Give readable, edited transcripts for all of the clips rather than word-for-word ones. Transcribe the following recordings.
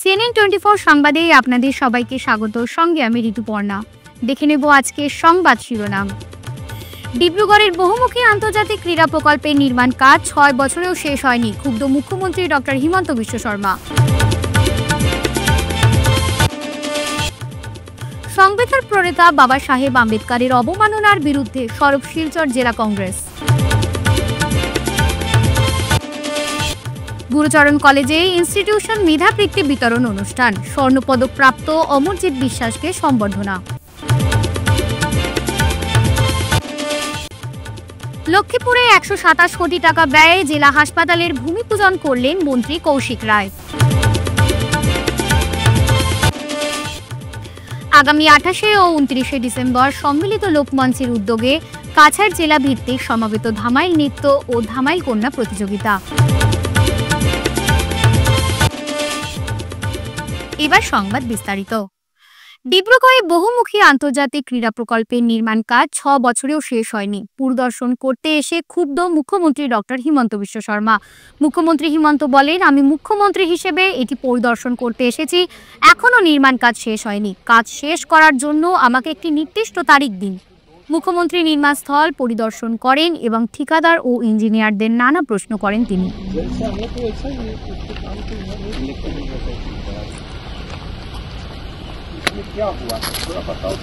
CNN 24 সংবাদে আপনাদের সবাইকে স্বাগত। সঙ্গে আমি ঋতুপর্ণা। দেখে নেব আজকের সংবাদ শিরোনাম। ডিব্রুগড়ের বহুমুখী আন্তর্জাতিক ক্রীড়া প্রকল্পের নির্মাণ কাজ 6 বছরেও শেষ হয়নি, ক্ষুব্ধ মুখ্যমন্ত্রী ডক্টর হিমন্ত বিশ্ব শর্মা। সংবিধান প্রণেতা বাবা সাহেব আম্বেদকরের অবমাননার বিরুদ্ধে সরব শিলচর জেলা কংগ্রেস। গুরুচরণ কলেজে ইনস্টিটিউশন মেধাবৃত্তি বিতরণ অনুষ্ঠান, স্বর্ণপদক প্রাপ্ত অমরজিৎ বিশ্বাসকে সম্বর্ধনা। লক্ষ্মীপুরে 127 কোটি টাকা ব্যয়ে জেলা হাসপাতালের ভূমি পূজন করলেন মন্ত্রী কৌশিক রায়। আগামী 28 ও 29 ডিসেম্বর সম্মিলিত লোকমঞ্চের উদ্যোগে কাছাড় জেলা ভিত্তিক সমাবেত ধামাইল নৃত্য ও ধামাইল কন্যা প্রতিযোগিতা। এবার সংবাদ বিস্তারিত। ডিব্রুগড়ে বহুমুখী আন্তর্জাতিক ক্রীড়া প্রকল্পের নির্মাণ কাজ 6 বছরেও শেষ হয়নি। পরিদর্শন করতে এসে ক্ষুব্ধ মুখ্যমন্ত্রী ডক্টর হিমন্ত বিশ্ব শর্মা। মুখ্যমন্ত্রী হিমন্ত বলেন, আমি মুখ্যমন্ত্রী হিসেবে এটি পরিদর্শন করতে এসেছি, এখনও নির্মাণ কাজ শেষ হয়নি। কাজ শেষ করার জন্য আমাকে একটি নির্দিষ্ট তারিখ দিন। মুখ্যমন্ত্রী নির্মাণস্থল পরিদর্শন করেন এবং ঠিকাদার ও ইঞ্জিনিয়ারদের নানা প্রশ্ন করেন তিনি। क्या हुआ थोड़ा बताओ।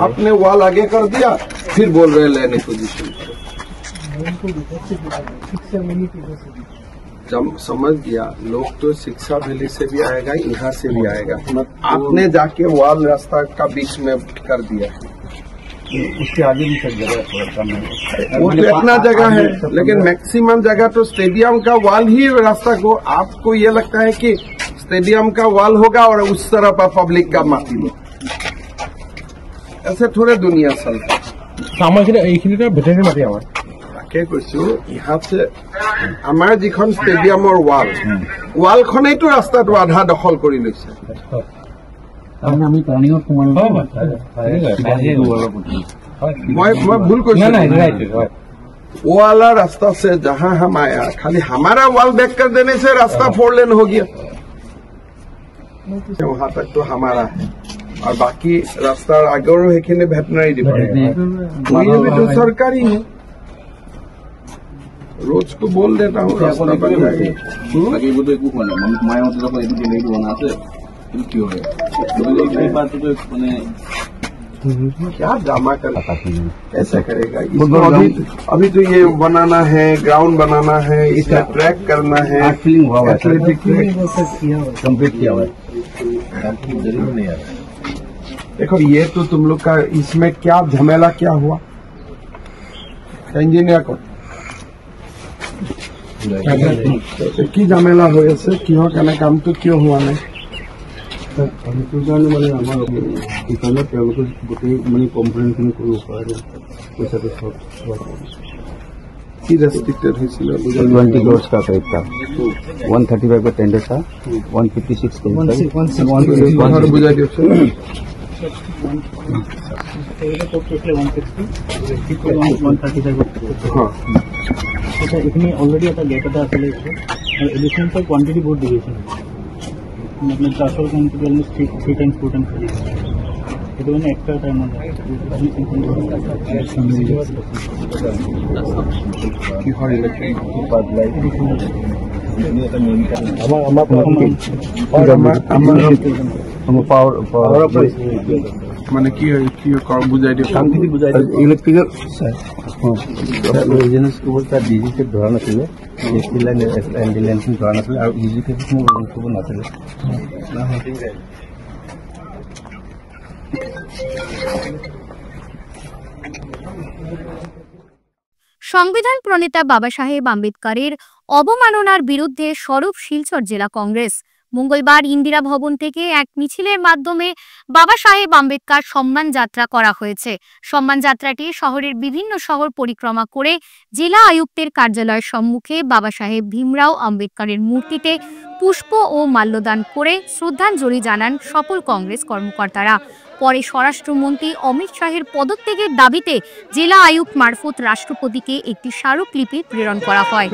आपने वॉल आगे कर दिया, फिर बोल रहे लेने पोजीशन। जब समझ गया लोग तो शिक्षा वैली से भी आएगा, यहाँ से भी आएगा। आपने जाके वॉल रास्ता का बीच में कर दिया, उसके आगे भी सब जगह वो तो इतना जगह है, लेकिन मैक्सिमम जगह तो स्टेडियम का वॉल ही रास्ता को। आपको ये लगता है कि स्टेडियम का वॉल होगा और उस तरफ पब्लिक का माटी हो, ऐसे थोड़े दुनिया चलता। ভেটেনেৰী মাটি আমাৰ তাকে কৈছো, ইহাতে আমাৰ যিখন ষ্টেডিয়ামৰ ৱালখনেইতো ৰাস্তাটো আধা দখল কৰি লৈছে। আমি টাৰ্ণিঙত मैं भूल को वाला रास्ता से जहां हम आया, खाली हमारा वॉल बैक कर देने से रास्ता 4 लेन हो गया। वहां तक तो हमारा है और बाकी रास्ता आगे वेटनरी डिपार्टमेंट भी तो सरकारी है। रोज को बोल देता हूँ रास्ता बन जाएगा। क्या ड्रामा कर कैसे करेगा? अभी तो ये बनाना है, ग्राउंड बनाना है, इसका ट्रैक करना है, एथलेटिक ट्रैक कंप्लीट किया हुआ है। देखो ये तो तुम लोग का इसमें क्या झमेला क्या हुआ इंजीनियर को की झमेला हो ऐसे क्यों कहना काम तो क्यों हुआ नहीं? সেইটো কাৰণে মানে আমাৰ ইফালে তেওঁলোকে গোটেই মানে কমপ্লেইনখিনি কৰিব পাৰে, পইচাটো চব কি ৰেষ্ট্ৰিক্টেড হৈছিল? 20 crores का टाइप था, 135 का टेंडर था, 156 বুজাই দিয়কচোন। এইখিনি অলৰেডি এটা গেপ এটা আছিলে আৰু এডিশ্যন ফৰ কোৱান্টিটি বহুত ডিভিয়েশ্যন मतलब 400 quantity almost 3 times 4 times itu kan extra time ada কি হয় electric pipeline ini akan meningkat আমার পাওয়ার মানে কি বুঝাই দিও কামখিনি বুঝাই ইলেকট্রিক্যাল রিজনেল স্কুল তার ডিজিকে ধৰা নাছিলে, ডিজি লাইন এন্ডিলেন্সিং ধৰা নাছিলে আৰু ডিজিকে কোনো কৰিব নাছিলে। সংবিধান প্রণেতা বাবা সাহেব আম্বেদকরের অবমাননার বিরুদ্ধে সরব শিলচর জেলা কংগ্রেস। মঙ্গলবার ইন্দিরা ভবন থেকে এক মিছিলের মাধ্যমে বাবা সাহেব আম্বেদকর সম্মান যাত্রা করা হয়েছে। সম্মান যাত্রাটি শহরের বিভিন্ন শহর পরিক্রমা করে জেলা আয়ুক্তের কার্যালয়ের সম্মুখে বাবা সাহেব ভীমরাও আম্বেদকরের মূর্তিতে পুষ্প ও মাল্যদান করে শ্রদ্ধাঞ্জলি জানান সকল কংগ্রেস কর্মকর্তারা। পরে স্বরাষ্ট্রমন্ত্রী অমিত শাহের পদত্যাগের দাবিতে জেলা আয়ুক্ত মারফত রাষ্ট্রপতিকে একটি স্মারকলিপি প্রেরণ করা হয়।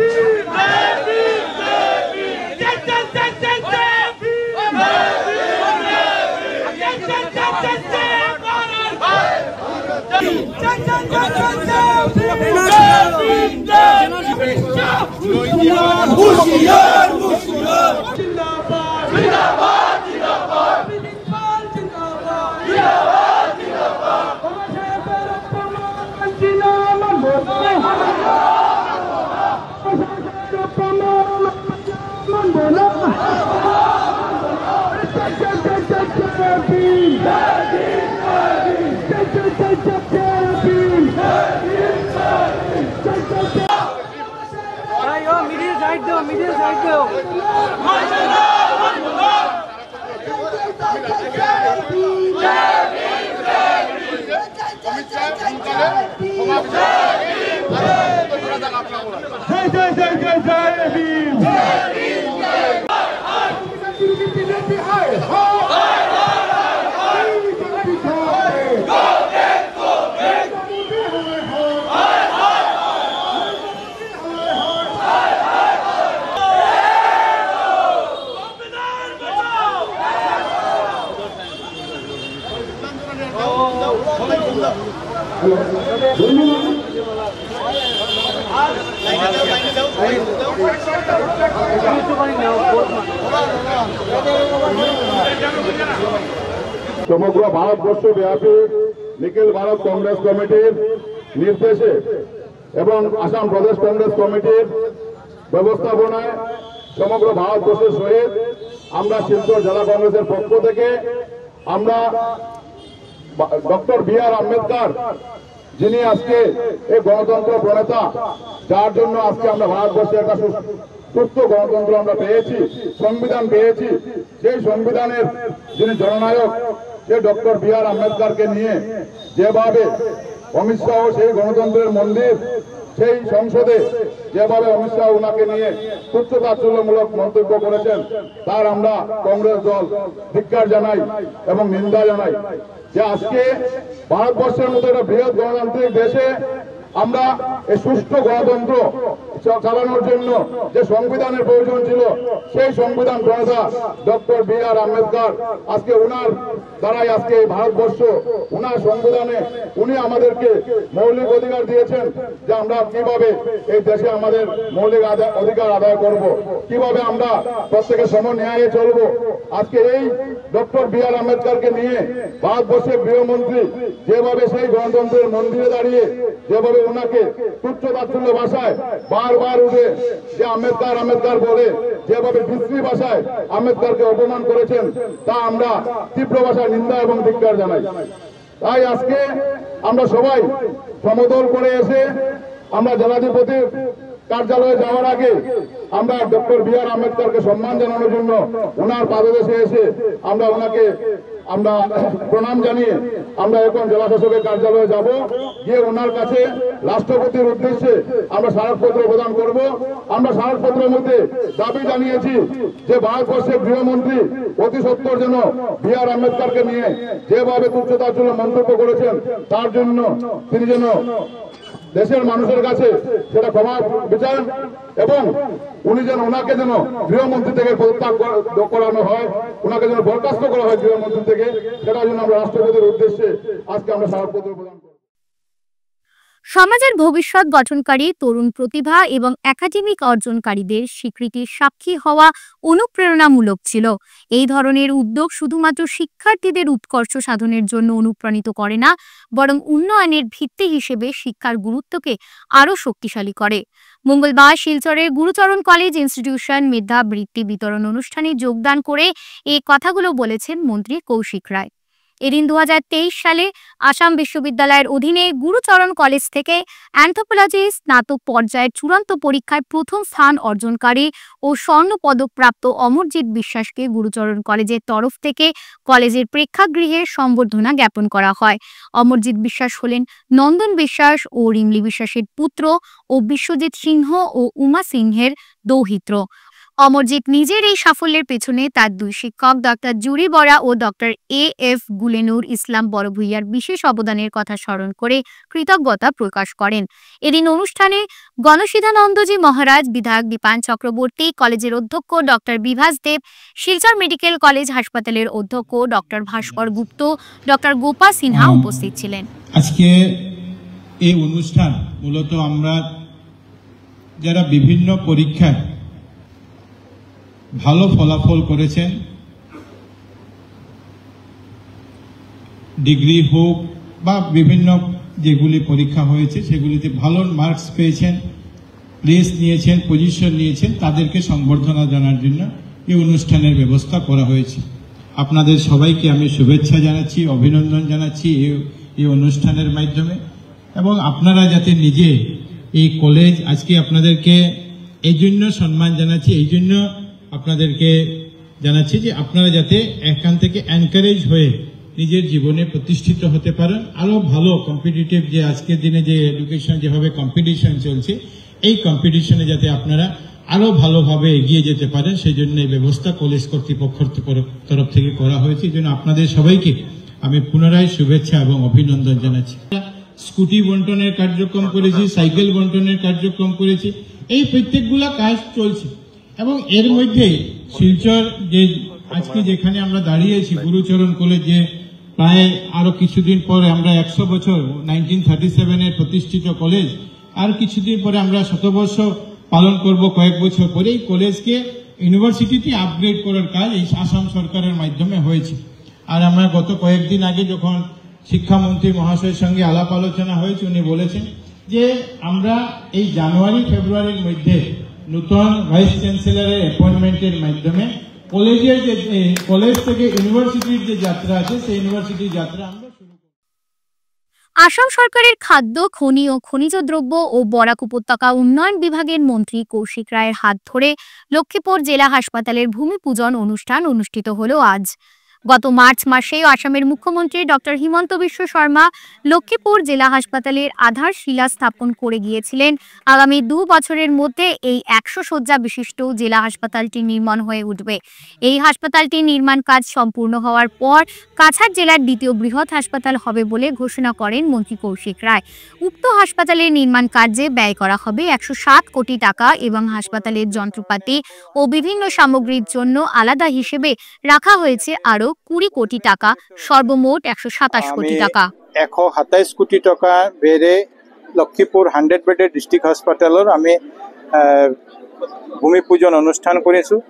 সমগ্র ভারতবর্ষ ব্যাপী নিখিল ভারত কংগ্রেস কমিটির নির্দেশে এবং আসাম প্রদেশ কংগ্রেস কমিটির ব্যবস্থাপনায় সমগ্র ভারতবর্ষের সহিত আমরা শিলচর জেলা কংগ্রেসের পক্ষ থেকে আমরা ডক্টর বি.আর. আম্বেদকর, যিনি আজকে এই গণতন্ত্র প্রণেতা, যার জন্য আজকে আমরা ভারতবর্ষে একটা সুস্থ গণতন্ত্র আমরা পেয়েছি, সংবিধান পেয়েছি, সেই সংবিধানের যিনি জননায়ক, সে ডক্টর বি.আর. আম্বেদকরকে নিয়ে যেভাবে অমিত শাহ সেই গণতন্ত্রের মন্দির, সেই সংসদে যেভাবে অমিত শাহ ওনাকে নিয়ে তুচ্ছ-তাচ্ছিল্যমূলক মন্তব্য করেছেন, তার আমরা কংগ্রেস দল ধিক্কার জানাই এবং নিন্দা জানাই। যে আজকে ভারতবর্ষের মতো একটা বৃহৎ গণতান্ত্রিক দেশে আমরা এই সুষ্ঠু গণতন্ত্র চালানোর জন্য যে সংবিধানের প্রয়োজন ছিল, সেই সংবিধান প্রণেতা ডক্টর বি.আর. আম্বেদকর আজকে উনার দ্বারাই আজকে ভারতবর্ষ, উনার সংবিধানে উনি আমাদেরকে মৌলিক অধিকার দিয়েছেন যে আমরা কিভাবে এই দেশে আমাদের মৌলিক অধিকার আদায় করব, কিভাবে আমরা প্রত্যেকের সম ন্যায়ে চলব। আজকে এই ডক্টর বি.আর. আম্বেদকরকে নিয়ে ভারতবর্ষের গৃহমন্ত্রী যেভাবে সেই গণতন্ত্রের মন্দিরে দাঁড়িয়ে যেভাবে ওনাকে তুচ্ছ-তাচ্ছিল্য ভাষায় বারবার উঠে যে আম্বেদকর আম্বেদকর বলে যেভাবে বিশ্রী ভাষায় আম্বেদকরকে অপমান করেছেন, তা আমরা তীব্র ভাষায় নিন্দা এবং ধিক্কার জানাই। তাই আজকে আমরা সবাই সমদল করে এসে আমরা জেলাধিপতির কার্যালয়ে যাওয়ার আগে আমরা ডক্টর বি.আর. আম্বেদকরকে সম্মান জানানোর জন্য ওনার পাদদেশে এসে আমরা ওনাকে আমরা প্রণাম জানিয়ে আমরা এখন জেলা শাসকের কার্যালয়ে যাব, গিয়ে ওনার কাছে রাষ্ট্রপতির উদ্দেশ্যে আমরা স্মারকপত্র প্রদান করব। আমরা স্মারকপত্রের মধ্যে দাবি জানিয়েছি যে ভারতবর্ষের গৃহমন্ত্রী অতি সত্বর যেন বি.আর. আম্বেদকরকে নিয়ে যেভাবে তুচ্ছ-তাচ্ছিল্য মন্তব্য করেছেন, তার জন্য তিনি যেন দেশের মানুষের কাছে সেটা ক্ষমা বিচার এবং উনি যেন ওনাকে যেন গৃহমন্ত্রী থেকে পদত্যাগ করানো হয়, ওনাকে যেন বরখাস্ত করা হয় গৃহমন্ত্রী থেকে, সেটার জন্য আমরা রাষ্ট্রপতির উদ্দেশ্যে আজকে আমরা স্মারকপত্র প্রদান করব। সমাজের ভবিষ্যৎ গঠনকারী তরুণ প্রতিভা এবং একাডেমিক অর্জনকারীদের স্বীকৃতির সাক্ষী হওয়া অনুপ্রেরণামূলক ছিল। এই ধরনের উদ্যোগ শুধুমাত্র শিক্ষার্থীদের উৎকর্ষ সাধনের জন্য অনুপ্রাণিত করে না, বরং উন্নয়নের ভিত্তি হিসেবে শিক্ষার গুরুত্বকে আরও শক্তিশালী করে। মঙ্গলবার শিলচরের গুরুচরণ কলেজ ইনস্টিটিউশন মেধাবৃত্তি বিতরণ অনুষ্ঠানে যোগদান করে এই কথাগুলো বলেছেন মন্ত্রী কৌশিক রায়। এদিন 2023 সালে আসাম বিশ্ববিদ্যালয়ের অধীনে গুরুচরণ কলেজ থেকে অ্যানথ্রোপোলজি স্নাতক পর্যায়ের চূড়ান্ত পরীক্ষায় প্রথম স্থান অর্জনকারী ও স্বর্ণ পদক প্রাপ্ত অমরজিৎ বিশ্বাসকে গুরুচরণ কলেজের তরফ থেকে কলেজের প্রেক্ষাগৃহে সম্বর্ধনা জ্ঞাপন করা হয়। অমরজিৎ বিশ্বাস হলেন নন্দন বিশ্বাস ও রিমলি বিশ্বাসের পুত্র ও বিশ্বজিৎ সিংহ ও উমা সিংহের দৌহিত্র। অমরজিৎ নিজের এই সাফল্যের পেছনে তার দুই শিক্ষক ডক্টর জুরি বরা ও ডক্টর এ.এফ. গুলেনুর ইসলাম বড়ভূঁইয়ার বিশেষ অবদানের কথা স্মরণ করে কৃতজ্ঞতা প্রকাশ করেন। এদিন অনুষ্ঠানে গণসিদ্ধানন্দজি মহারাজ, বিধায়ক দীপান চক্রবর্তী, কলেজের অধ্যক্ষ ডক্টর বিভাস দেব, শিলচর মেডিকেল কলেজ হাসপাতালের অধ্যক্ষ ডক্টর ভাস্কর গুপ্ত, ডক্টর গোপা সিনহা উপস্থিত ছিলেন। আজকে এই অনুষ্ঠান মূলত আমরা যারা বিভিন্ন পরীক্ষায় ভালো ফলাফল করেছেন, ডিগ্রি হোক বা বিভিন্ন যেগুলি পরীক্ষা হয়েছে সেগুলিতে ভালো মার্কস পেয়েছেন, প্লেস নিয়েছেন, পজিশন নিয়েছেন, তাদেরকে সংবর্ধনা জানার জন্য এই অনুষ্ঠানের ব্যবস্থা করা হয়েছে। আপনাদের সবাইকে আমি শুভেচ্ছা জানাচ্ছি, অভিনন্দন জানাচ্ছি এই অনুষ্ঠানের মাধ্যমে। এবং আপনারা যাতে নিজে এই কলেজ আজকে আপনাদেরকে এই জন্য সম্মান জানাচ্ছি, এই জন্য আপনাদেরকে জানাচ্ছি যে আপনারা যাতে এখান থেকে এনকারেজ হয়ে নিজের জীবনে প্রতিষ্ঠিত হতে পারেন, আরো ভালো কম্পিটিটিভ যে আজকের দিনে যে এডুকেশন যেভাবে কম্পিটিশন চলছে, এই কম্পিটিশনে যাতে আপনারা আরো ভালোভাবে এগিয়ে যেতে পারেন, সেই জন্য এই ব্যবস্থা কলেজ কর্তৃপক্ষের তরফ থেকে করা হয়েছে। এই জন্য আপনাদের সবাইকে আমি পুনরায় শুভেচ্ছা এবং অভিনন্দন জানাচ্ছি। স্কুটি বন্টনের কার্যক্রম করেছি, সাইকেল বন্টনের কার্যক্রম করেছি, এই প্রত্যেকগুলা কাজ চলছে। এবং এর মধ্যে শিলচর যে আজকে যেখানে আমরা দাঁড়িয়েছি গুরুচরণ কলেজ, যে প্রায় আরো কিছুদিন পরে আমরা 100 বছর 1937-এর প্রতিষ্ঠিত কলেজ, আর কিছুদিন পরে আমরা 100 বর্ষ পালন করব কয়েক বছর পরে। এই কলেজকে ইউনিভার্সিটিতে আপগ্রেড করার কাজ এই আসাম সরকারের মাধ্যমে হয়েছে। আর আমরা গত কয়েকদিন আগে যখন শিক্ষামন্ত্রী মহাশয়ের সঙ্গে আলাপ আলোচনা হয়েছে, উনি বলেছেন যে আমরা এই জানুয়ারি ফেব্রুয়ারির মধ্যে নতুন ভাইস চ্যান্সেলরের অ্যাপয়েন্টমেন্টের মাধ্যমে কলেজের যে কলেজ থেকে ইউনিভার্সিটির যে যাত্রা আছে সেই ইউনিভার্সিটির যাত্রা আমরা শুরু করব। আসাম সরকারের খাদ্য, খনি ও খনিজ দ্রব্য ও বরাক উপত্যকা উন্নয়ন বিভাগের মন্ত্রী কৌশিক রায়ের হাত ধরে লক্ষ্মীপুর জেলা হাসপাতালের ভূমি পূজন অনুষ্ঠান অনুষ্ঠিত হলো আজ। গত মার্চ মাসে আসামের মুখ্যমন্ত্রী ডক্টর হিমন্ত বিশ্ব শর্মা লক্ষ্মীপুর জেলা হাসপাতালের আধারশিলা স্থাপন করে গিয়েছিলেন। আগামী 2 বছরের মধ্যে এই 100 শয্যা বিশিষ্ট জেলা হাসপাতালটি নির্মাণ হয়ে উঠবে। এই হাসপাতালটির নির্মাণ কাজ সম্পূর্ণ হওয়ার পর কাছাড় জেলার দ্বিতীয় বৃহৎ হাসপাতাল হবে বলে ঘোষণা করেন মন্ত্রী কৌশিক রায়। উক্ত হাসপাতালের নির্মাণ কার্যে ব্যয় করা হবে 107 কোটি টাকা এবং হাসপাতালের যন্ত্রপাতি ও বিভিন্ন সামগ্রীর জন্য আলাদা হিসেবে রাখা হয়েছে আরো 20 কোটি টাকা, সর্বমোট 127 কোটি টাকা। 127 কোটি টকা বেড়ে লক্ষ্মীপুর 100 বেডেড ডিস্ট্রিক্ট হস্পিটালৰ আমি ভূমি পূজন অনুষ্ঠান কৰিছোঁ।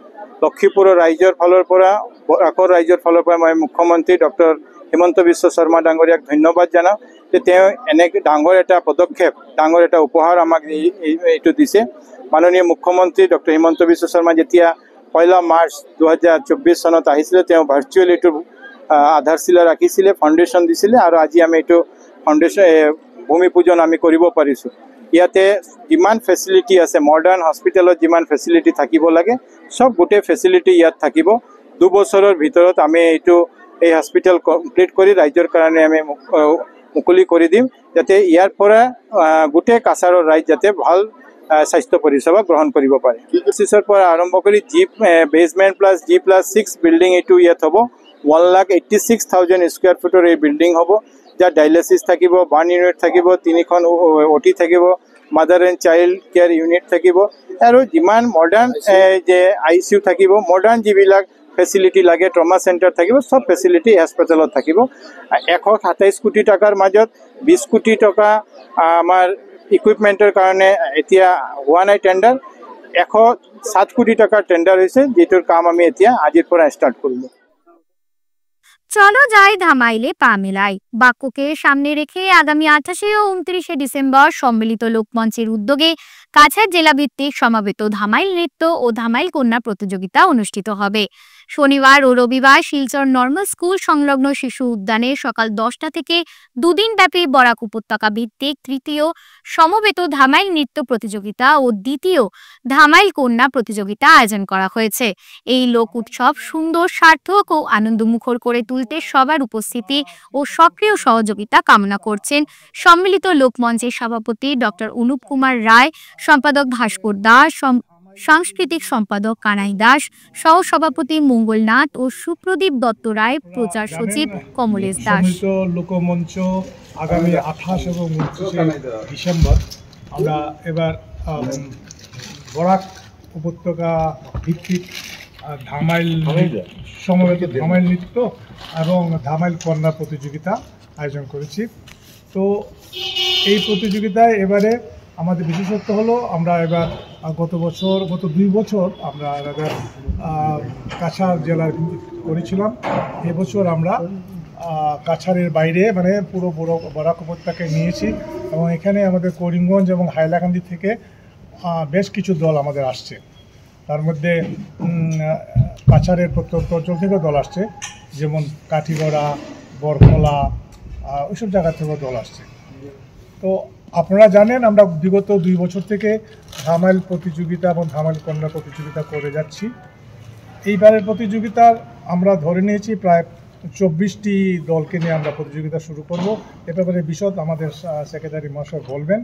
লক্ষ্মীপুৰৰ ৰাইজৰ ফালৰ পৰা, বৰাকৰ ৰাইজৰ ফালৰ পৰা মই মুখ্যমন্ত্ৰী ডক্টৰ হিমন্ত বিশ্ব শৰ্মা ডাঙৰীয়াক ধন্যবাদ জনাওঁ যে তেওঁ এনে ডাঙৰ এটা পদক্ষেপ, ডাঙৰ এটা উপহাৰ আমাক এইটো দিছে। মাননীয় মুখ্যমন্ত্ৰী ডক্টৰ হিমন্ত বিশ্ব শৰ্মা যেতিয়া 1 মাৰ্চ 2024 চনত আহিছিলে, তেওঁ ভাৰ্চুৱেল এইটো আধাৰশিলা ৰাখিছিলে, ফাউণ্ডেশ্যন দিছিলে, আৰু আজি আমি এইটো ফাউণ্ডেশ্যন ভূমি পূজন আমি কৰিব পাৰিছোঁ। ইয়াতে যিমান ফেচিলিটি আছে, মডাৰ্ণ হস্পিটেলত যিমান ফেচিলিটি থাকিব লাগে সব গোটেই ফেচিলিটি ইয়াত থাকিব। 2 বছৰৰ ভিতৰত আমি এই হস্পিটেল কমপ্লিট কৰি ৰাইজৰ কাৰণে আমি মুকলি কৰি দিম, যাতে ইয়াৰ পৰা গোটেই কাছাৰৰ ৰাইজ যাতে ভাল স্বাস্থ্য পৰিষেবা গ্ৰহণ কৰিব পাৰে। চিছৰ পৰা আৰম্ভ কৰি বেজমেণ্ট প্লাছ G+6 বিল্ডিং এইটো ইয়াত হ'ব। 1,86,000 স্কুৱাৰ ফুটৰ এই বিল্ডিং হ'ব, যাৰ ডায়ালিচিছ থাকিব, বাৰ্ণ ইউনিট থাকিব, 3খন OT থাকিব, mother and child care unit থাকিব, আৰু যিমান মডাৰ্ণ যে ICU থাকিব, মডাৰ্ণ যিবিলাক ফেচিলিটি লাগে, ট্ৰমা চেণ্টাৰ থাকিব, সব ফেচিলিটি হাস্পাতালত থাকিব। 127 কোটি টকাৰ মাজত 20 কোটি টকা আমাৰ ইকুইপমেণ্টৰ কাৰণে এতিয়া হোৱা নাই টেণ্ডাৰ, 107 কোটি টাকার টেন্ডার হয়েছে, যেটার কাম আমি এতিয়া আজির পৰা স্টার্ট করব। চলো যাই ধামাইলে পা মেলাই বাক্যকে সামনে রেখে আগামী 28 ও 29 ডিসেম্বর সম্মিলিত লোকমঞ্চের উদ্যোগে কাছাড় জেলা ভিত্তিক সমাবেত ধামাইল নৃত্য ও ধামাইল কন্যা প্রতিযোগিতা অনুষ্ঠিত হবে। শনিবার ও রবিবার শিলচর নর্মাল স্কুল সংলগ্ন শিশু উদ্যানে সকাল 10টা থেকে 2 দিন ব্যাপী বরাক উপত্যকা ভিত্তিক তৃতীয় সমবেত ধামাইল নৃত্য প্রতিযোগিতা ও দ্বিতীয় ধামাইল কন্যা প্রতিযোগিতা আয়োজন করা হয়েছে। এই লোক উৎসব সুন্দর, সার্থক ও আনন্দমুখর করে তুলতে সবার উপস্থিতি ও সক্রিয় সহযোগিতা কামনা করছেন সম্মিলিত লোকমঞ্চের সভাপতি ডক্টর অনুপ কুমার রায়, সম্পাদক ভাস্কর দাস, সাংস্কৃতিক সম্পাদক কানাই দাস, সহসভাপতি মঙ্গলনাথ ও সুপ্রদীপ দত্ত রায়, প্রচার সচিব কমলেশ দাস। সমৃদ্ধ লোকমঞ্চ আগামী 28 এবং 29 ডিসেম্বর আমরা এবার বরাক উপত্যকা ভিত্তিক ধামাইল সমবেত ধামাইল নৃত্য এবং ধামাইল কন্যা প্রতিযোগিতা আয়োজন করেছি। তো এই প্রতিযোগিতায় এবারে আমাদের বিশেষত্ব হলো আমরা এবার গত 2 বছর আমরা কাছাড় জেলায় করেছিলাম। এবছর আমরা কাছাড়ের বাইরে মানে পুরো বরাক উপত্যকায় নিয়েছি এবং এখানে আমাদের করিমগঞ্জ এবং হাইলাকান্দি থেকে বেশ কিছু দল আমাদের আসছে। তার মধ্যে কাছাড়ের প্রত্যন্ত অঞ্চল থেকেও দল আসছে, যেমন কাঠিগড়া, বরখলা, ওইসব জায়গা থেকেও দল আসছে। তো আপনারা জানেন আমরা বিগত 2 বছর থেকে ধামাইল প্রতিযোগিতা এবং ধামাইল কন্যা প্রতিযোগিতা করে যাচ্ছি। এইবারের প্রতিযোগিতার আমরা ধরে নিয়েছি প্রায় 24টি দলকে নিয়ে আমরা প্রতিযোগিতা শুরু করব। এ ব্যাপারে বিশদ আমাদের সেক্রেটারি মহাশয় বলবেন।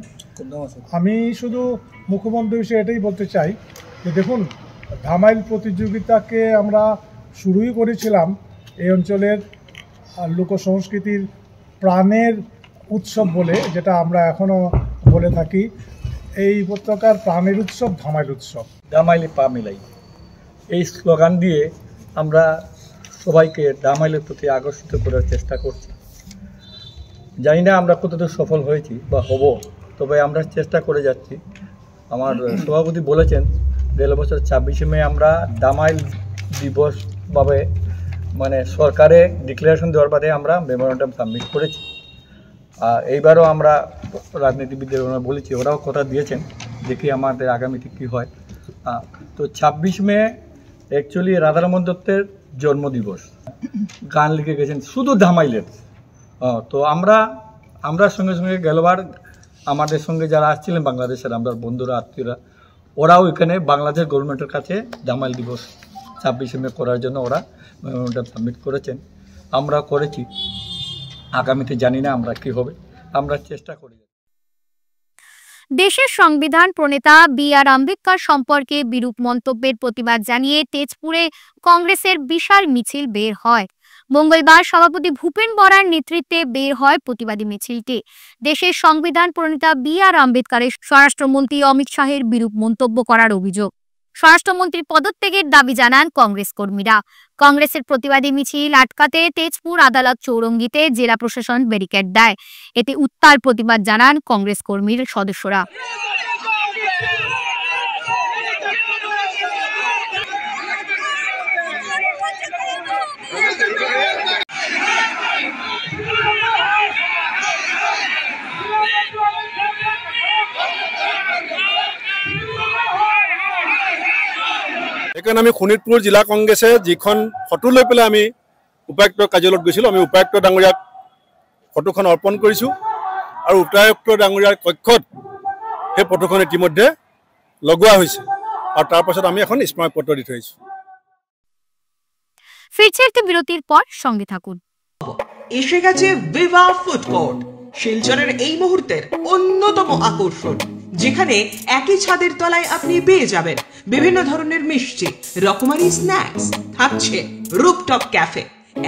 আমি শুধু মুখ্যমন্ত্রী হিসেবে এটাই বলতে চাই যে দেখুন, ধামাইল প্রতিযোগিতাকে আমরা শুরুই করেছিলাম এই অঞ্চলের লোক সংস্কৃতির প্রাণের উৎসব বলে, যেটা আমরা এখনও বলে থাকি। এই উপত্যকার প্রাণের উৎসব ধামাইল উৎসব। দামাইলে পা মিলাই, এই স্লোগান দিয়ে আমরা সবাইকে দামাইলের প্রতি আকর্ষিত করার চেষ্টা করছি। জানি না আমরা কতটুকু সফল হয়েছি বা হব, তবে আমরা চেষ্টা করে যাচ্ছি। আমার সভাপতি বলেছেন 1.5 বছর 26শে মে আমরা দামাইল দিবসভাবে মানে সরকারে ডিক্লারেশন দেওয়ার বাদে আমরা মেমোরেন্ডাম সাবমিট করেছি। এইবারও আমরা রাজনীতিবিদদের বলেছি, ওরাও কথা দিয়েছেন, দেখি আমাদের আগামীতে কী হয়। তো 26 মে অ্যাকচুয়ালি রাধারমণ দত্তের জন্মদিবস, গান লিখে গেছেন শুধু ধামাইলের। তো আমরা সঙ্গে সঙ্গে গেলবার আমাদের সঙ্গে যারা আসছিলেন বাংলাদেশের আমরা বন্ধুরা, আত্মীয়রা, ওরাও এখানে বাংলাদেশ গভর্নমেন্টের কাছে ধামাইল দিবস 26শে মে করার জন্য ওরা মেমোরেন্ডাম সাবমিট করেছেন, আমরা করেছি। আগামীতে জানি না আমরা কি হবে, আমরা চেষ্টা করি। দেশের সংবিধান প্রণেতা বি.আর. আম্বেদকর সম্পর্কে বিরূপ মন্তব্যের প্রতিবাদ জানিয়ে তেজপুরে কংগ্রেসের বিশাল মিছিল বের হয়। মঙ্গলবার সভাপতি ভূপেন বরার নেতৃত্বে বের হয় প্রতিবাদী মিছিলটি। দেশের সংবিধান প্রণেতা বি.আর. আম্বেদকরের স্বরাষ্ট্রমন্ত্রী অমিত শাহের বিরূপ মন্তব্য করার অভিযোগ। স্বরাষ্ট্রমন্ত্রীর পদত্যাগের দাবি জানান কংগ্রেস কর্মীরা। কংগ্রেসের প্রতিবাদী মিছিল আটকাতে তেজপুর আদালত চৌরঙ্গিতে জেলা প্রশাসন ব্যারিকেড দেয়। এতে উত্তাল প্রতিবাদ জানান কংগ্রেস কর্মীর সদস্যরা। এখানে আমি শোণিতপুৰ জিলা কংগ্ৰেছে যিখন ফটো লৈ পেলাই আমি উপায়ুক্ত কাৰ্যালয়ত গৈছিলোঁ, আমি উপায়ুক্ত ডাঙৰীয়াক ফটোখন অৰ্পণ কৰিছোঁ আৰু উপায়ুক্ত ডাঙৰীয়াৰ কক্ষত সেই ফটোখন ইতিমধ্যে লগোৱা হৈছে আৰু তাৰ পাছত আমি এখন স্মাৰকপত্ৰ দি থৈ আহিছোঁ। ফিরছে একটি বিরতির পর, সঙ্গে থাকুন। এসে গেছে ভিভা ফুড কোর্ট, শিলচরের এই মুহূর্তের অন্যতম আকর্ষণ, যেখানে একই ছাদের তলায় আপনি পেয়ে যাবেন বিভিন্ন ধরনের মিষ্টি, রকমারি স্ন্যাক্স, থাকছে রুফটপ ক্যাফে,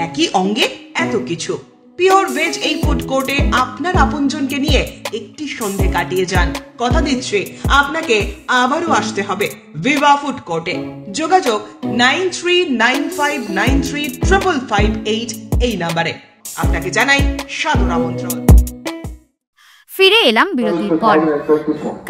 একই অঙ্গে এত কিছু। পিওর ভেজ এই ফুড কোর্টে আপনার আপনজনকে নিয়ে একটি সন্ধে কাটিয়ে যান। কথা দিচ্ছি আপনাকে আবারও আসতে হবে ভিভা ফুড কোর্টে। যোগাযোগ 9395935558 এই নাম্বারে। আপনাকে জানাই সাদর আমন্ত্রণ। ফিরে এলাম বিরতির পর।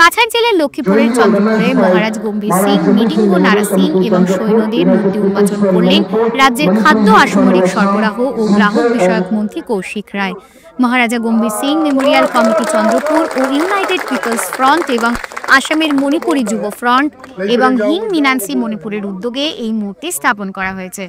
কাছাড় জেলার লক্ষ্মীপুরের চন্দ্রপুরে মহারাজ গম্ভীর সিং, মিডিঙ্গো নারা সিং এবং সৈন্যদের মূর্তি উন্মোচন করলেন রাজ্যের খাদ্য, আসামরিক সরবরাহ ও গ্রাহক বিষয়ক মন্ত্রী কৌশিক রায়। মহারাজা গম্ভীর সিং মেমোরিয়াল কমিটি চন্দ্রপুর ও ইউনাইটেড পিপলস ফ্রন্ট এবং আসামের মণিপুরী যুব ফ্রন্ট এবং হিং মিনান্সি মণিপুরের উদ্যোগে এই মূর্তি স্থাপন করা হয়েছে।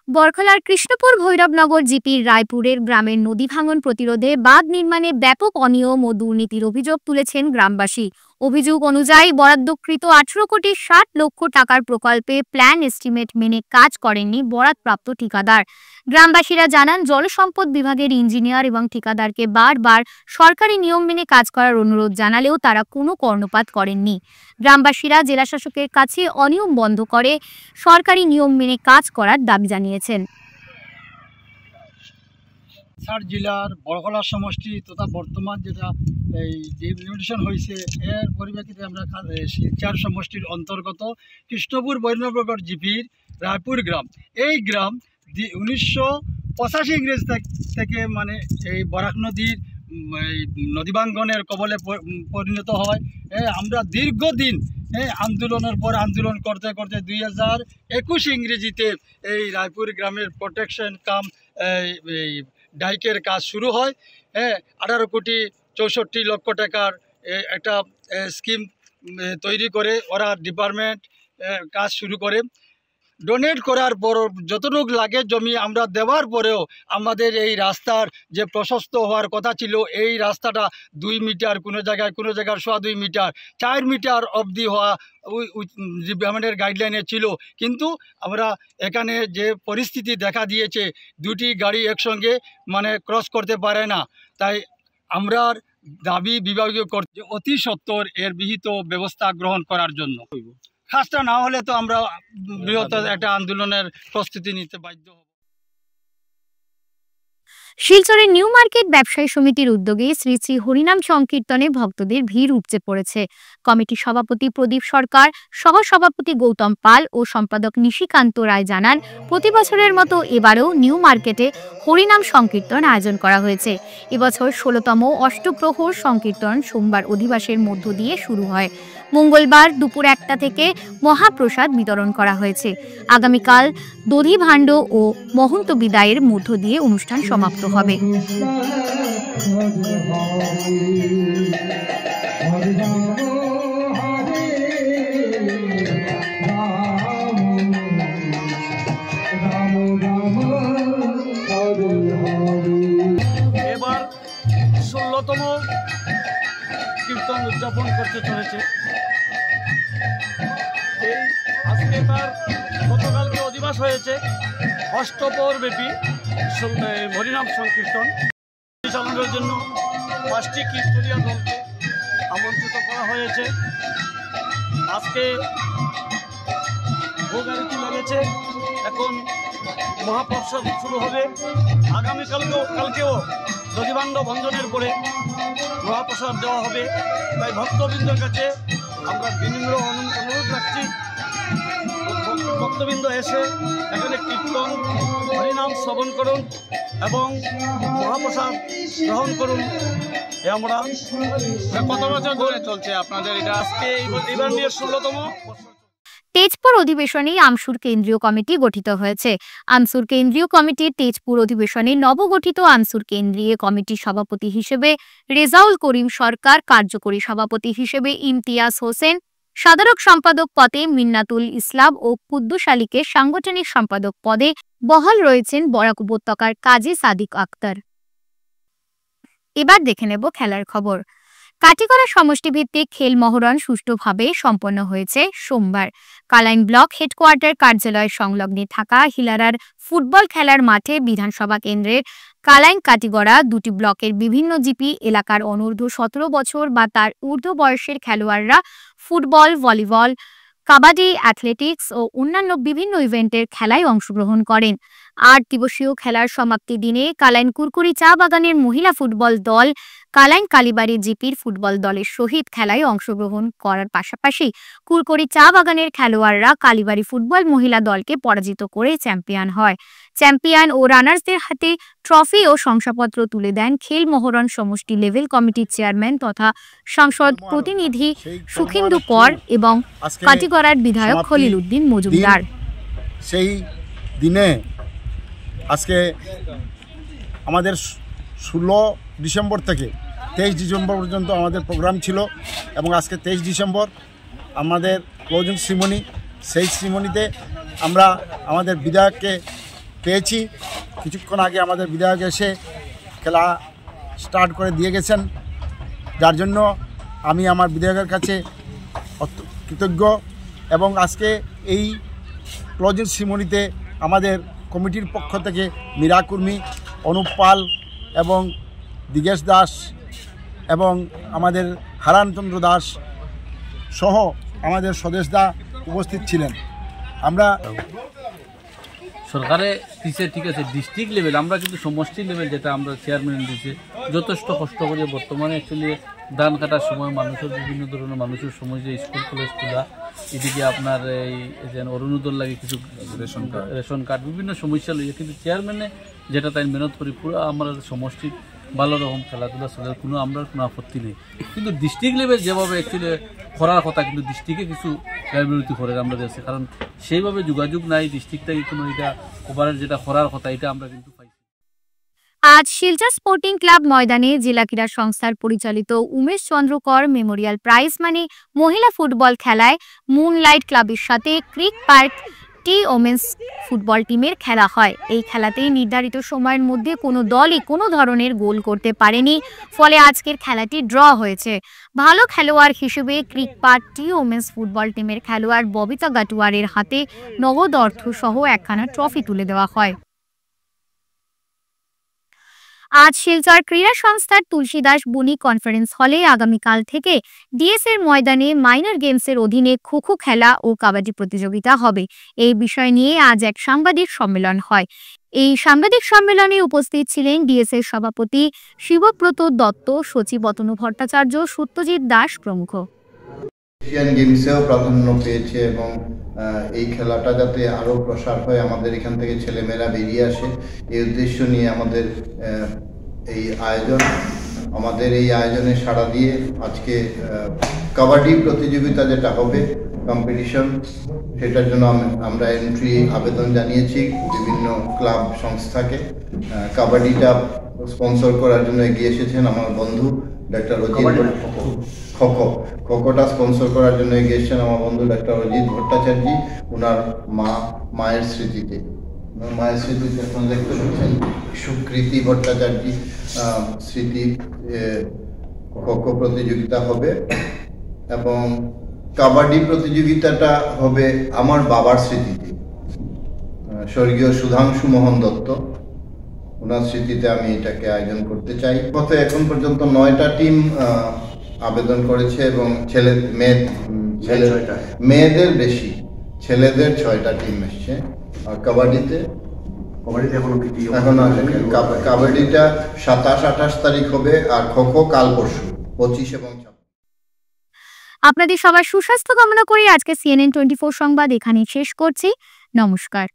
বরখলার কৃষ্ণপুর ভৈরবনগর জিপির রায়পুরের গ্রামের নদী ভাঙন প্রতিরোধে বাঁধ নির্মাণে ব্যাপক অনিয়ম ও দুর্নীতির অভিযোগ তুলেছেন গ্রামবাসী। অভিযোগ অনুযায়ী বরাদ্দকৃত 18 কোটি 60 লক্ষ টাকার প্রকল্পে প্ল্যান এস্টিমেট মেনে কাজ করেননি বরাদ্দপ্রাপ্ত ঠিকাদার। গ্রামবাসীরা জানান, জলসম্পদ বিভাগের ইঞ্জিনিয়ার এবং ঠিকাদারকে বারবার সরকারি নিয়ম মেনে কাজ করার অনুরোধ জানালেও তারা কোনো কর্ণপাত করেননি। গ্রামবাসীরা জেলা শাসকের কাছে অনিয়ম বন্ধ করে সরকারি নিয়ম মেনে কাজ করার দাবি জানিয়েছেন। জেলার বরখলা সমষ্টি তথা বর্তমান যেটা এই যে ইমপ্লিমেন্টেশন হয়েছে এর পরিপ্রেক্ষিতে আমরা শিলচর সমষ্টির অন্তর্গত কৃষ্ণপুর ভৈরবনগর জিপির রায়পুর গ্রাম, এই গ্রাম 1985 ইংরেজ থেকে মানে এই বরাক নদীর নদীভাঙ্গনের কবলে পরিণত হয়। আমরা দীর্ঘদিন আন্দোলনের পর আন্দোলন করতে করতে 2021 ইংরেজিতে এই রায়পুর গ্রামের প্রোটেকশন কাম এই ডাইকের কাজ শুরু হয়। 18 কোটি 64 লক্ষ টাকার একটা স্কিম তৈরি করে ওরা ডিপার্টমেন্ট কাজ শুরু করে। ডোনেট করার পর যতটুকু লাগে জমি আমরা দেওয়ার পরেও আমাদের এই রাস্তার যে প্রশস্ত হওয়ার কথা ছিল, এই রাস্তাটা 2 মিটার, কোনো জায়গায় 2.25 মিটার, 4 মিটার অবধি হওয়া গভর্নমেন্টের গাইডলাইনে ছিল। কিন্তু আমরা এখানে যে পরিস্থিতি দেখা দিয়েছে, 2টি গাড়ি একসঙ্গে মানে ক্রস করতে পারে না। তাই আমরা দাবি বিভাগীয় করতে অতি সত্বর এর বিহিত ব্যবস্থা গ্রহণ করার জন্য। কাজটা না হলে তো আমরা বৃহত্তর একটা আন্দোলনের প্রস্তুতি নিতে বাধ্য হব। শিলচরের নিউ মার্কেট ব্যবসায়ী সমিতির উদ্যোগে শ্রী শ্রী হরিনাম সংকীর্তনে ভক্তদের ভিড় উপচে পড়েছে। কমিটির সভাপতি প্রদীপ সরকার, সহসভাপতি গৌতম পাল ও সম্পাদক নিশিকান্ত রায় জানান, প্রতি বছরের মতো এবারেও নিউ মার্কেটে হরিনাম সংকীর্তন আয়োজন করা হয়েছে। এবছর 16তম অষ্টপ্রহর সংকীর্তন সোমবার অধিবাসের মধ্য দিয়ে শুরু হয়। মঙ্গলবার দুপুর 1টা থেকে মহাপ্রসাদ বিতরণ করা হয়েছে। আগামীকাল দধি ভাণ্ড ও মহন্ত বিদায়ের মধ্য দিয়ে অনুষ্ঠান সমাপ্ত হবে। এবার 16তম কীর্তন উদযাপন করতে চলেছে। এই আজকে তার গতকালকে অধিবাস হয়েছে। অষ্টপ্রহর ব্যাপী হরিনাম সংকীর্তন চালানোর জন্য 5টি কীর্তনীয় দলকে আমন্ত্রিত করা হয়েছে। আজকে ভোগ আরতি লেগেছে, এখন মহাপ্রসাদ শুরু হবে। কালকেও দধিভাণ্ড ভঞ্জনের পরে মহাপ্রসাদ দেওয়া হবে। তাই ভক্তবৃন্দের কাছে আমরা বিনম্র অনুরোধ রাখছি, ভক্তবৃন্দ এসে এখানে কীর্তন হরিনাম শ্রবণ করুন এবং মহাপ্রসাদ গ্রহণ করুন। আমরা কত বছর ধরে চলছে আপনাদের এটা? আজকে এবার নিয়ে 16তম। তেজপুর অধিবেশনে আমসুর কেন্দ্রীয় কমিটি গঠিত হয়েছে। আমসুর কেন্দ্রীয় কমিটির তেজপুর অধিবেশনে নবগঠিত আমসুর কেন্দ্রীয় কমিটির সভাপতি হিসেবে রেজাউল করিম সরকার, কার্যকরী সভাপতি হিসেবে ইমতিয়াজ হোসেন, সাধারণ সম্পাদক পদে মিন্নাতুল ইসলাম ও কুদ্দুস আলীকে সাংগঠনিক সম্পাদক পদে বহাল রয়েছেন বরাক উপত্যকার কাজী সাদিক আক্তার। এবার দেখে নেব খেলার খবর। কাটিগড়া সমষ্টিভিত্তিক খেল মহরণ সুষ্ঠুভাবে সম্পন্ন হয়েছে সোমবার। কালাইন ব্লক হেডকোয়ার্টার কার্যালয় সংলগ্নে থাকা হিলারার ফুটবল খেলার মাঠে বিধানসভা কেন্দ্রের কালাইন কাটিগড়া 2টি ব্লকের বিভিন্ন জিপি এলাকার অনূর্ধ্ব 17 বছর বা তার ঊর্ধ্ব বয়সের খেলোয়াড়রা ফুটবল, ভলিবল, কাবাডি, অ্যাথলেটিক্স ও অন্যান্য বিভিন্ন ইভেন্টের খেলায় অংশগ্রহণ করেন। 8 দিবসীয় খেলার সমাপ্তি দিনে কালাইন কুরকুরি চা বাগানের মহিলা ফুটবল দল কালাইন কালীবাড়ি জিপির ফুটবল দলের সহিত খেলায় অংশগ্রহণ করার পাশাপাশি কুরকুরি চা বাগানের খেলোয়াড়রা কালীবাড়ি ফুটবল মহিলা দলকে পরাজিত করে চ্যাম্পিয়ন হয়। চ্যাম্পিয়ন ও রানার্সদের হাতে ট্রফি ও শংসাপত্র তুলে দেন খেল মহরণ সমষ্টি লেভেল কমিটির চেয়ারম্যান তথা সংসদ প্রতিনিধি সুখিন্দু কর এবং কাটিগড়ার বিধায়ক খলিল উদ্দিন মজুমদার। সেই দিনে আজকে আমাদের 16 ডিসেম্বর থেকে 23 ডিসেম্বর পর্যন্ত আমাদের প্রোগ্রাম ছিল এবং আজকে 23 ডিসেম্বর আমাদের ক্লোজিং সেরিমনি। সেই সেরিমনিতে আমরা আমাদের বিধায়ককে পেয়েছি। কিছুক্ষণ আগে আমাদের বিধায়ক এসে খেলা স্টার্ট করে দিয়ে গেছেন, যার জন্য আমি আমার বিধায়কের কাছে কৃতজ্ঞ। এবং আজকে এই ক্লোজিং সেরিমনিতে আমাদের কমিটির পক্ষ থেকে মীরা কুর্মী, অনুপ পাল এবং দিগেশ দাস এবং আমাদের হারানচন্দ্র দাস সহ আমাদের সদস্যরা উপস্থিত ছিলেন। আমরা সরকারে দিচ্ছে ঠিক আছে, ডিস্ট্রিক্ট লেভেল আমরা কিন্তু সমষ্টি লেভেল যেটা আমরা চেয়ারম্যান দিচ্ছে যথেষ্ট কষ্ট করে বর্তমানে অ্যাকচুয়ালি ধান কাটার সময় মানুষের বিভিন্ন ধরনের মানুষের সময় যে স্কুল কলেজ খোলা, এদিকে আপনার এই যেন অরুণোদয় লাগে কিছু রেশন কার্ড বিভিন্ন সমস্যা লইয়া, কিন্তু চেয়ারম্যানে যেটা তাই মেহনত করি পুরো আমরা সমষ্টি ভালো রকম খেলাধুলা চলে, কোনো আমরা কোনো আপত্তি নেই। কিন্তু ডিস্ট্রিক্ট লেভেল যেভাবে অ্যাকচুয়ালি করার কথা কিন্তু ডিস্ট্রিক্টে কিছু গাফিলতি করে আমরা দেখছি, কারণ সেইভাবে যোগাযোগ নাই ডিস্ট্রিক্ট থেকে কোনো এটা কভারের যেটা করার কথা এটা আমরা কিন্তু পাইছি। আজ শিলচর স্পোর্টিং ক্লাব ময়দানে জেলা ক্রীড়া সংস্থার পরিচালিত উমেশ চন্দ্র কর মেমোরিয়াল প্রাইজ মানে মহিলা ফুটবল খেলায় মুনলাইট ক্লাবের সাথে ক্রিক পার্ক টি ওমেন্স ফুটবল টিমের খেলা হয়। এই খেলাতে নির্ধারিত সময়ের মধ্যে কোনো দলই কোনো ধরনের গোল করতে পারেনি, ফলে আজকের খেলাটি ড্র হয়েছে। ভালো খেলোয়াড় হিসেবে ক্রিক পার্ক টি ওমেন্স ফুটবল টিমের খেলোয়াড় ববিতা গাটুয়ারের হাতে নগদ অর্থ সহ একখানা ট্রফি তুলে দেওয়া হয়। আজ শিলচর ক্রীড়া সংস্থার তুলসীদাস বণিক কনফারেন্স হলে আগামীকাল থেকে ডিএসএর ময়দানে মাইনর গেমসের অধীনে খো-খো খেলা ও কাবাডি প্রতিযোগিতা হবে। এই বিষয় নিয়ে আজ এক সাংবাদিক সম্মেলন হয়। এই সাংবাদিক সম্মেলনে উপস্থিত ছিলেন ডিএসএর সভাপতি শিবব্রত দত্ত, সচিব অতনু ভট্টাচার্য, সত্যজিৎ দাস প্রমুখ। এশিয়ান গেমসেও প্রাধান্য পেয়েছে এবং এই খেলাটা যাতে আরও প্রসার হয়, আমাদের এখান থেকে ছেলেমেয়েরা বেরিয়ে আসে, এই উদ্দেশ্য নিয়ে আমাদের এই আয়োজন। আমাদের এই আয়োজনে সাড়া দিয়ে আজকে কাবাডি প্রতিযোগিতা যেটা হবে কম্পিটিশন, সেটার জন্য আমরা এন্ট্রি আবেদন জানিয়েছি বিভিন্ন ক্লাব সংস্থাকে। কাবাডিটা স্পন্সর করার জন্য এগিয়ে এসেছেন আমার বন্ধু ডাক্তার অজিত, খোখোটা স্পন্সর করার জন্য এগিয়ে এসেছেন আমার বন্ধু ডাক্তার অজিত ভট্টাচার্য, ওনার মায়ের স্মৃতিতে আপনারা দেখতে পাচ্ছেন সুকৃতি ভট্টাচার্য স্মৃতি খোখো প্রতিযোগিতা হবে এবং কাবাডি প্রতিযোগিতাটা হবে আমার বাবার স্মৃতিতে, স্বর্গীয় সুধাংশু মোহন দত্ত, ওনার স্মৃতিতে আমি এটাকে আয়োজন করতে চাই। পথে এখন পর্যন্ত 9টা টিম আবেদন করেছে এবং মেয়েদের বেশি, ছেলেদের 6টা টিম এসছে। আর কাবাডিতে এখন কাবাডিটা 27-28 তারিখ হবে আর খোখো কাল পরশু 25 এবং 26। আপনাদের সবার সুস্বাস্থ্য কামনা করে আজকে CNN 24 সংবাদ এখানেই শেষ করছি। নমস্কার।